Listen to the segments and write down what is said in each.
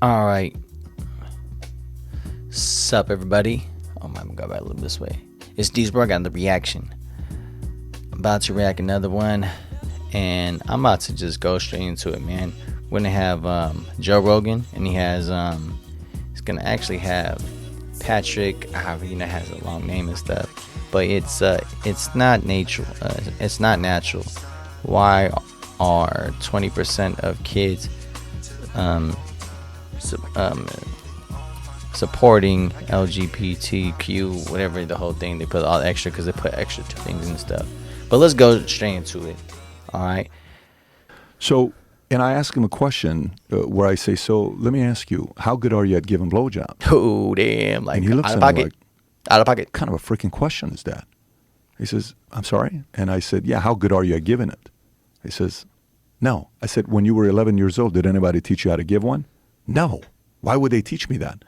All right. Sup, everybody? Oh, I'm gonna go back a little this way. It's D's I got the reaction. I'm about to react another one, and I'm about to just go straight into it, man. We're gonna have Joe Rogan, and he's gonna actually have Patrick. Has a long name and stuff, but it's not natural. It's not natural. Why are 20% of kids su- um, supporting LGBTQ, whatever the whole thing? They put all the extra because they put extra to things and stuff. But let's go straight into it. All right. So, and I ask him a question where I say, so let me ask you, how good are you at giving blowjobs? Oh, damn. Like, And he looks out of at me pocket. like, Out of pocket. kind of a freaking question is that? He says, I'm sorry? And I said, yeah, how good are you at giving it? He says, no. I said, when you were 11 years old, did anybody teach you how to give one? No. Why would they teach me that?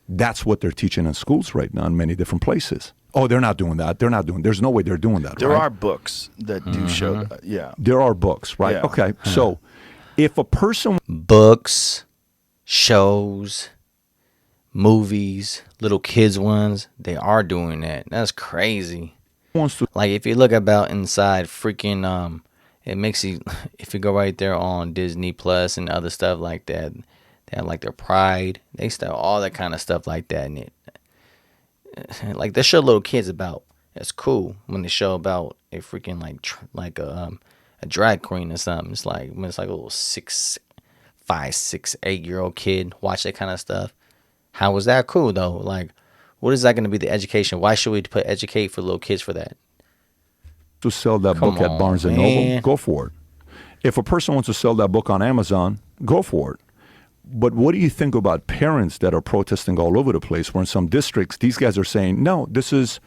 That's what they're teaching in schools right now in many different places. Oh, they're not doing that. There's no way they're doing that, There right? are books that do show that. Yeah. There are books, right? Yeah. Okay. So if a person Books, shows, movies, little kids ones, they are doing that. That's crazy. wants to Like, if you look about inside freaking it makes you if you go right there on Disney Plus and other stuff like that, they have like their Pride, they still all that kind of stuff like that in it. Like, they show little kids about. It's cool when they show about a freaking like a drag queen or something. It's like when it's like a little 5, 6, 8-year-old kid watch that kind of stuff. How was that cool though? Like, what is that going to be the education? Why should we put educate for little kids for that? sell that Come book at on, Barnes and man. Noble, go for it. If a person wants to sell that book on Amazon, go for it. But what do you think about parents that are protesting all over the place? Where in some districts, these guys are saying, no, this is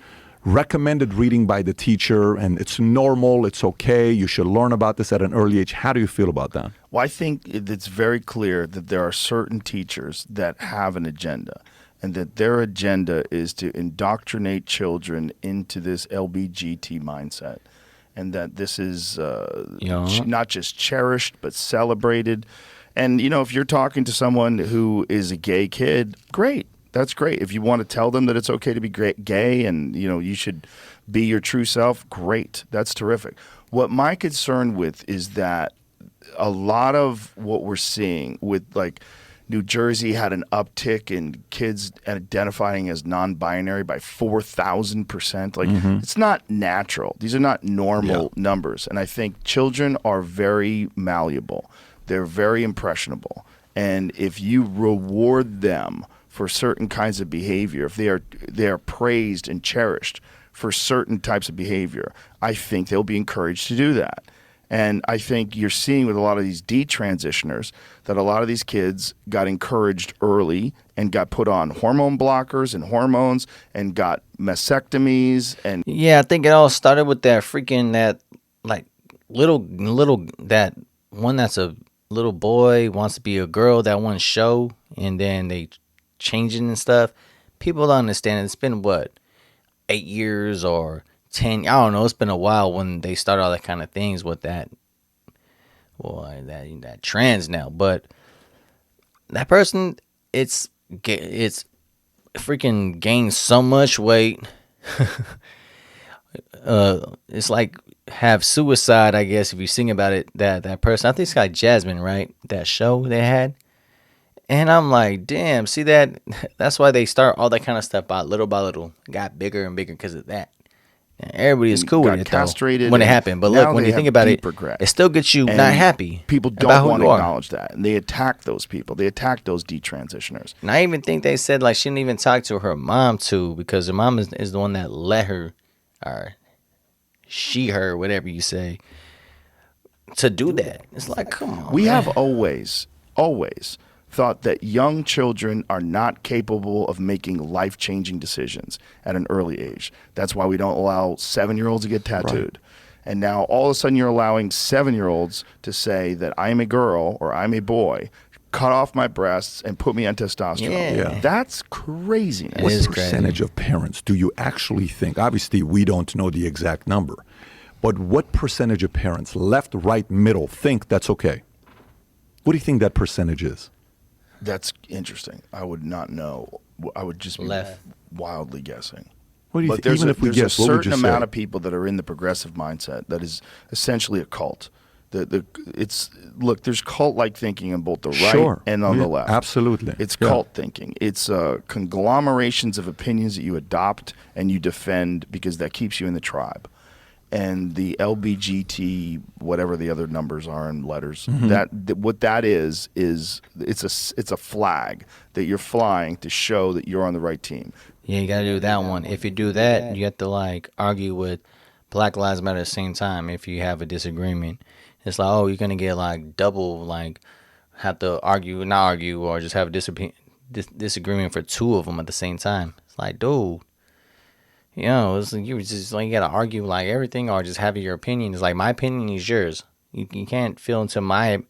recommended reading by the teacher and it's normal, it's okay, you should learn about this at an early age. How do you feel about that? Well, I think it's very clear that there are certain teachers that have an agenda, and that their agenda is to indoctrinate children into this LBGT mindset, and that this is not just cherished but celebrated. And, if you're talking to someone who is a gay kid, great. That's great. If you want to tell them that it's okay to be gay and, you should be your true self, great. That's terrific. What my concern with is that a lot of what we're seeing with, like, New Jersey had an uptick in kids identifying as non-binary by 4,000%. Like, it's not natural. These are not normal numbers. And I think children are very malleable. They're very impressionable. And if you reward them for certain kinds of behavior, if they are praised and cherished for certain types of behavior, I think they'll be encouraged to do that. And I think you're seeing with a lot of these detransitioners that a lot of these kids got encouraged early and got put on hormone blockers and hormones and got mastectomies. And Yeah, I think it all started with that freaking that like little that one that's a little boy wants to be a girl, that one show, and then they change it and stuff. People don't understand it. It's been what, 8 years or 10? I don't know. It's been a while when they start all that kind of things with that. Well, that trans now, but that person, it's freaking gained so much weight. It's like have suicide, I guess, if you sing about it. That person, I think it's got Jasmine, right? That show they had. And I'm like, damn, see that? That's why they start all that kind of stuff by little. Got bigger and bigger because of that. And everybody is cool with got it castrated though, when it and happened. But now look, when they you think have about it, deep regret. it still gets you And not happy. people about don't who want you to are. acknowledge that, and they attack those people. They attack those detransitioners. And I even think they said like she didn't even talk to her mom too, because her mom is the one that let her, or her, whatever you say, to do that. It's like, come on. We man. have always thought that young children are not capable of making life-changing decisions at an early age. That's why we don't allow 7-year-olds to get tattooed. Right. And now all of a sudden you're allowing 7-year-olds to say that I'm a girl or I'm a boy, cut off my breasts and put me on testosterone. Yeah. That's crazy. It What is percentage crazy. of parents do you actually think? Obviously, we don't know the exact number, but what percentage of parents, left, right, middle, think that's okay? What do you think that percentage is? That's interesting. I would not know. I would just be Left. wildly guessing. What do you But think? Even if we there's guess, a what would certain you amount say? of people that are in the progressive mindset that is essentially a cult. Look, there's cult-like thinking on both the right Sure. and on Yeah, the left. absolutely. It's Yeah. cult thinking. It's conglomerations of opinions that you adopt and you defend because that keeps you in the tribe. And the LBGT, whatever the other numbers are in letters, what that is it's a flag that you're flying to show that you're on the right team. Yeah, you gotta do that one. If you do that, you have to like argue with Black Lives Matter at the same time. If you have a disagreement, it's like, oh, you're gonna get like double, like have to argue, not argue, or just have a disagreement for two of them at the same time. It's like, dude, it's like you just like you gotta argue like everything, or just have your opinion. It's like my opinion is yours. You can't feel into my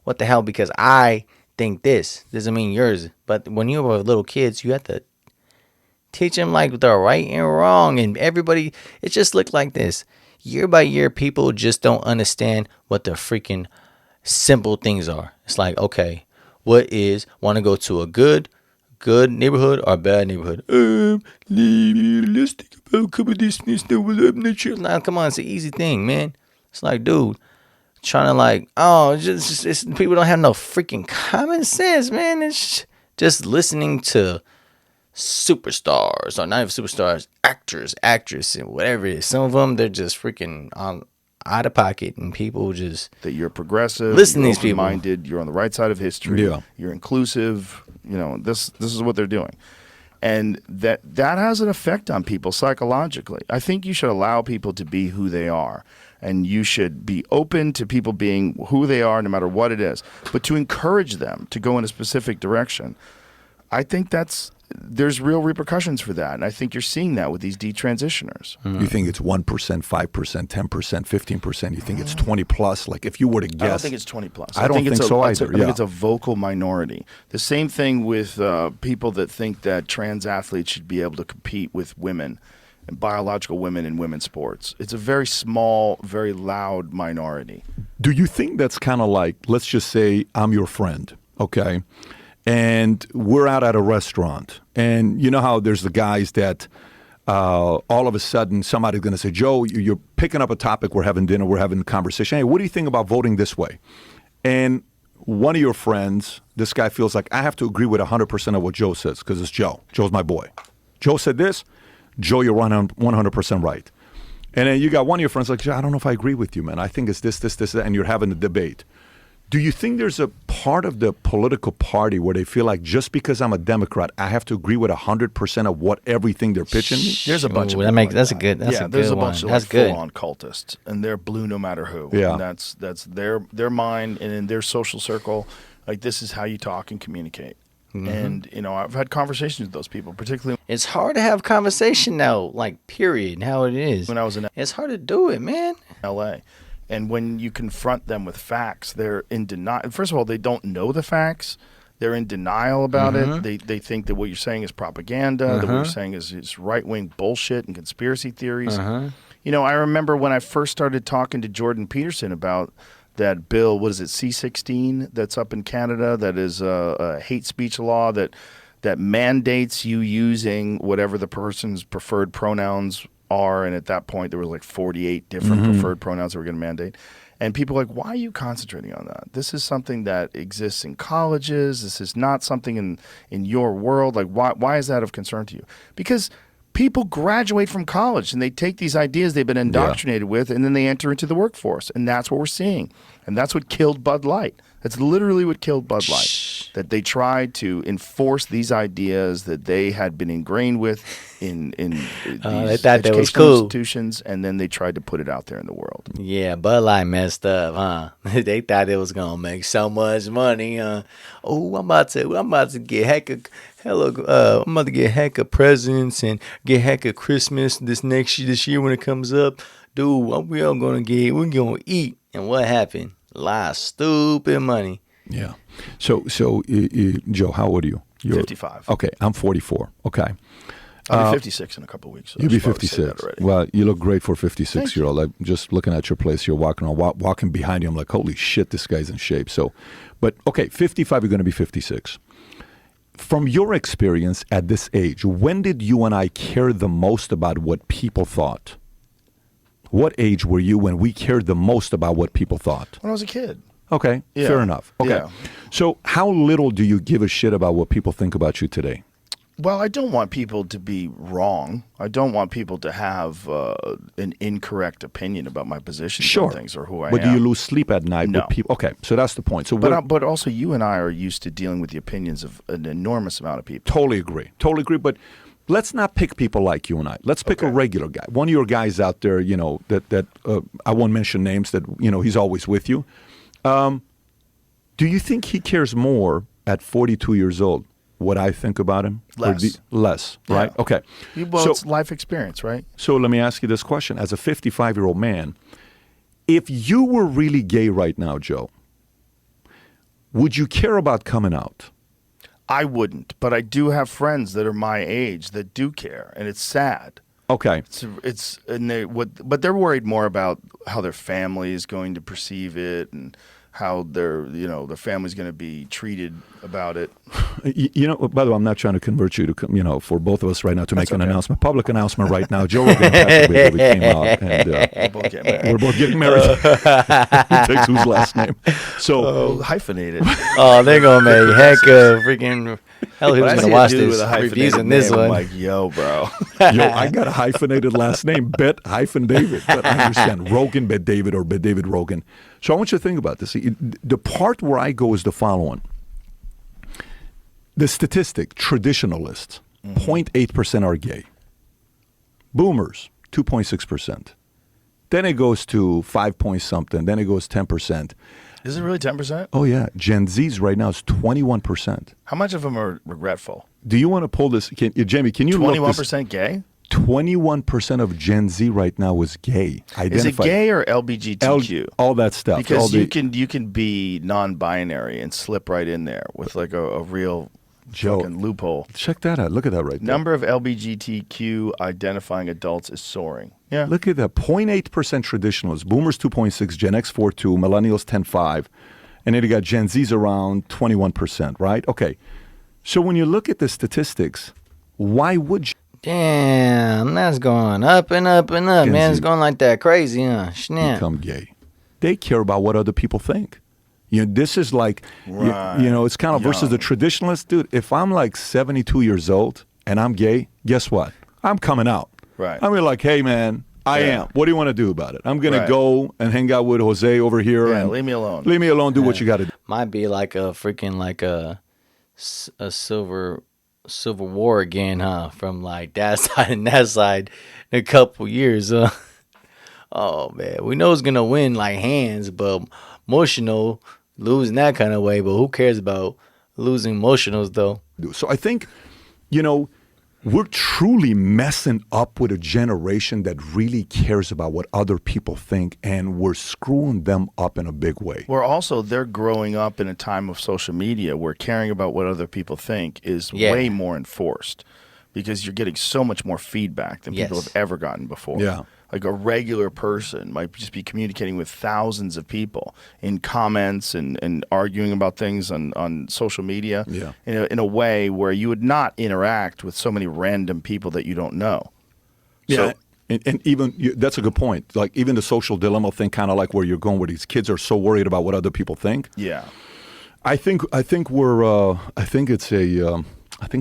what the hell because I think this doesn't mean yours. But when you were little kids, you have to teach them like the right and wrong, and everybody. It just looked like this. Year by year, people just don't understand what the freaking simple things are. It's like, okay, what is want to go to a good neighborhood or a bad neighborhood? Let's think about a couple of these things that was up nature. Now, come on, it's an easy thing, man. It's like, dude, trying to like, oh, it's people don't have no freaking common sense, man. It's just listening to superstars or not even superstars, actors, actress, and whatever it is. Some of them they're just freaking out of pocket, and people just That you're progressive, listen to you're these people. open-minded, you're on the right side of history, Yeah. you're inclusive. This is what they're doing, and that has an effect on people psychologically. I think you should allow people to be who they are, and you should be open to people being who they are, no matter what it is. But to encourage them to go in a specific direction, I think there's real repercussions for that, and I think you're seeing that with these detransitioners. You think it's 1%, 5%, 10%, 15%? You think it's 20 plus? Like if you were to guess, I don't think it's 20 plus. I don't think so either. I think it's a vocal minority. The same thing with people that think that trans athletes should be able to compete with women and biological women in women's sports. It's a very small, very loud minority. Do you think that's kind of like, let's just say I'm your friend, okay? And we're out at a restaurant. And you know how there's the guys that all of a sudden somebody's going to say, Joe, you're picking up a topic, we're having dinner, we're having a conversation. Hey, what do you think about voting this way? And one of your friends, this guy feels like I have to agree with 100% of what Joe says because it's Joe. Joe's my boy. Joe said this. Joe, you're 100% right. And then you got one of your friends like, Joe, I don't know if I agree with you, man. I think it's this, that, and you're having a debate. Do you think there's a part of the political party where they feel like just because I'm a Democrat, I have to agree with 100% of what everything they're pitching me? There's a bunch of Ooh, people like that's a that. good. That's yeah, a there's good a bunch one. of That's like good. full-on cultists, and they're blue no matter who. Yeah. And that's their mind, and in their social circle, like this is how you talk and communicate. And I've had conversations with those people, particularly It's hard to have conversation now, like period. How it is. when I was in It's hard to do it, man. LA. And when you confront them with facts, they're in denial. First of all, they don't know the facts. They're in denial about it. They think that what you're saying is propaganda, that what you're saying is right-wing bullshit and conspiracy theories. I remember when I first started talking to Jordan Peterson about that bill, what is it, C-16, that's up in Canada, that is a hate speech law that mandates you using whatever the person's preferred pronouns are, and at that point there were like 48 different preferred pronouns that were going to mandate. And people are like, why are you concentrating on that? This is something that exists in colleges. This is not something in your world. Like, why is that of concern to you? Because people graduate from college and they take these ideas they've been indoctrinated with, and then they enter into the workforce. And that's what we're seeing. And that's what killed Bud Light. That's literally what killed Bud Light. That they tried to enforce these ideas that they had been ingrained with in these they thought that was educational cool. institutions, and then they tried to put it out there in the world. Yeah, Bud Light messed up, huh? They thought it was gonna make so much money. Oh, I'm about to get heck of presents and get heck of Christmas this year when it comes up, dude. What we're gonna eat, and what happened? A lot of stupid money. Yeah. So Joe, how old are you? You're 55. Okay, I'm 44. Okay. I'll be 56 in a couple of weeks. So I You'll be should probably say that 56. already. Well, you look great for a Thank 56-year-old. I'm just looking at your place. You're walking around, walking behind you. I'm like, holy shit, this guy's in shape. So, but okay, 55, you're going to be 56. From your experience at this age, when did you and I care the most about what people thought? What age were you when we cared the most about what people thought? When I was a kid. Okay, Yeah. fair enough. Okay. Yeah. So how little do you give a shit about what people think about you today? Well, I don't want people to be wrong. I don't want people to have an incorrect opinion about my position Sure. on things or who I But am. do you lose sleep at night No. with people? Okay, so that's the point. So But also, you and I are used to dealing with the opinions of an enormous amount of people. Totally agree. Totally agree. But let's not pick people like you and I. Let's pick a Okay. regular guy. One of your guys out there, you know, that I won't mention names, that, you know, he's always with you. Do you think he cares more at 42 years old what I think about him? Less. Less, right? Yeah. Okay. Well, So- it's life experience, right? So let me ask you this question. As a 55-year-old man, if you were really gay right now, Joe, would you care about coming out? I wouldn't, but I do have friends that are my age that do care, and it's sad. Okay. But they're worried more about how their family is going to perceive it and how their family's going to be treated about it. You know, by the way, I'm not trying to convert you to, you know, for both of us right now to make an okay. announcement, public announcement right now. Joe Rogan and Patrick Bailey came out, and We'll both get married. we're both getting married. Who takes whose last name? So, Hyphenated. Oh, they're gonna make heck of freaking hell. Who's When I gonna see a watch dude with this? a hyphenated Reviews in this name, I'm one. like, yo, bro. yo, I got a hyphenated last name, Bet hyphen David. But I understand Rogan, Bet David, or Bet David Rogan. So I want you to think about this. The part where I go is the following. The statistic, traditionalists, 0.8% are gay. Boomers, 2.6%. Then it goes to 5 point something. Then it goes 10%. Is it really 10%? Oh, yeah. Gen Z's right now is 21%. How much of them are regretful? Do you want to pull this? Jamie, can you look this? 21% gay? 21% of Gen Z right now is gay. Is it gay or LBGTQ? All that stuff. all Because the, you can be non-binary and slip right in there with like a real Joe, fucking loophole. check that out. Look at that right there. Number of LBGTQ identifying adults is soaring. Yeah. Look at that. 0.8% traditionalists. Boomers 2.6, Gen X 4.2, Millennials 10.5. And then you got Gen Z's around 21%, right? Okay. So when you look at the statistics, why would you? Damn, that's going up and up and up, Gen man. Z. It's going like that crazy, huh? Snap. Become gay? They care about what other people think. You know, this is like, Right. you know, it's kind of versus the traditionalist. Dude, if I'm like 72 years old and I'm gay, guess what? I'm coming out. Right. I'm like, hey, man, I Yeah. am. What do you want to do about it? I'm going Right. to go and hang out with Jose over here. Yeah, and leave me alone. Leave me alone. Do what you got to do. Might be like a freaking like a civil war again, huh? From like that side and that side in a couple years, huh? Oh man, we know it's gonna win like hands, but emotional losing that kind of way. But who cares about losing emotionals though? So I think, you know, we're truly messing up with a generation that really cares about what other people think, and we're screwing them up in a big way. They're growing up in a time of social media where caring about what other people think is Yeah. way more enforced because you're getting so much more feedback than people Yes. have ever gotten before. Yeah. Like a regular person might just be communicating with thousands of people in comments and arguing about things on social media Yeah. in a way where you would not interact with so many random people that you don't know. Yeah. So, And even that's a good point. Like even the social dilemma thing, kind of like where you're going, where these kids are so worried about what other people think. yeah. I think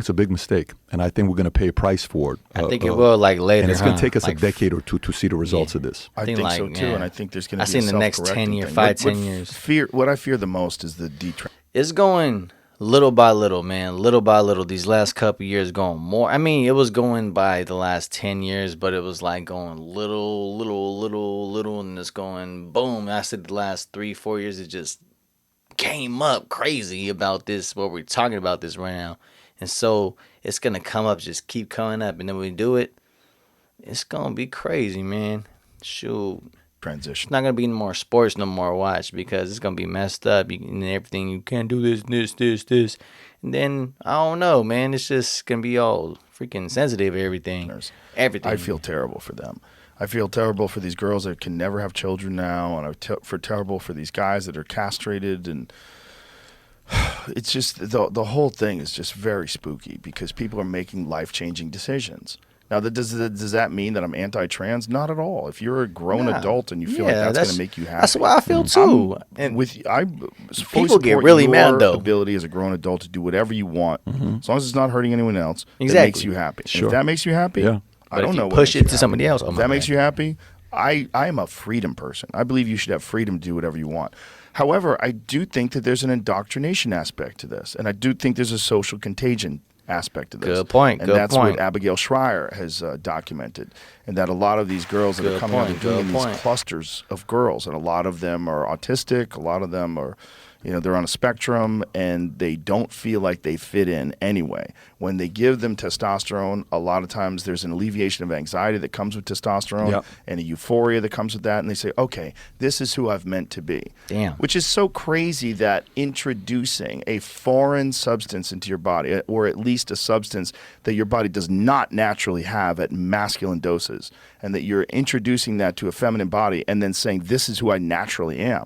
it's a big mistake, and I think we're going to pay a price for it. I think it will like later, and it's going huh? to take us Like, a decade or two to see the results of this. I think think like, so too, yeah. and I think there's going I to see be in the next 10 year, 10 years. What I fear the most is the detrend. It's going little by little, man. Little by little. These last couple years going more. I mean, it was going by the last 10 years, but it was like going little, and it's going boom. I said the last 3-4 years, it just came up crazy about this, what we're talking about this right now. And so it's going to come up, just keep coming up. And then when we do it, it's going to be crazy, man. Shoot. Transition. It's not going to be no more sports no more watch because it's going to be messed up and everything. You can't do this. And then I don't know, man. It's just gonna be all freaking sensitive. Everything. Everything. I feel terrible for them. I feel terrible for these girls that can never have children now, and for terrible for these guys that are castrated, and it's just the whole thing is just very spooky because people are making life-changing decisions. Now, does that mean that I'm anti-trans? Not at all. If you're a grown adult and you feel like that's going to make you happy, that's what I feel too. And I fully people get support really your mad though. ability as a grown adult to do whatever you want, as long as it's not hurting anyone else. Exactly. That makes you happy. Sure. If that makes you happy, Yeah. I don't know. Push it to somebody else. Oh, if my that makes bad. you happy, I am a freedom person. I believe you should have freedom to do whatever you want. However, I do think that there's an indoctrination aspect to this, and I do think there's a social contagion aspect to this. Good point. And Good that's point. what Abigail Schreier has documented, and that a lot of these girls that are coming out and doing these clusters of girls, and a lot of them are autistic, a lot of them are, they're on a spectrum, and they don't feel like they fit in anyway. When they give them testosterone, a lot of times there's an alleviation of anxiety that comes with testosterone and a euphoria that comes with that, and they say, okay, this is who I've meant to be. Damn. Which is so crazy that introducing a foreign substance into your body, or at least a substance that your body does not naturally have at masculine doses, and that you're introducing that to a feminine body and then saying, this is who I naturally am.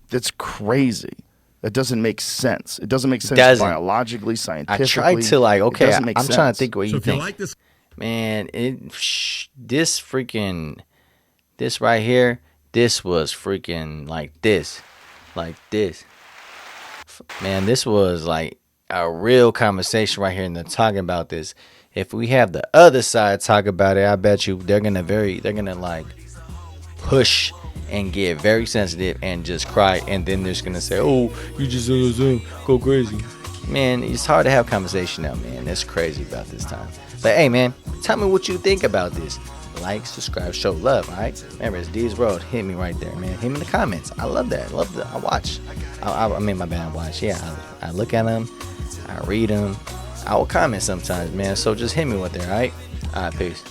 That's crazy. That doesn't make sense. It doesn't make sense biologically, scientifically. I tried to okay, I'm sense. trying to think what you think. Like this, man, this right here, this was freaking like this. Man, this was like a real conversation right here, and they're talking about this. If we have the other side talk about it, I bet you they're gonna like push and get very sensitive and just cry, and then they're just gonna say, oh, you just go crazy. Man, it's hard to have conversation now, man. That's crazy about this time. But hey, man, tell me what you think about this. Like, subscribe, show love, all right? Remember, it's D's World. Hit me right there, man. Hit me in the comments. I love that. I watch. I mean, my bad, I watch. Yeah, I look at them. I read them. I will comment sometimes, man. So just hit me with it, all right? All right, peace.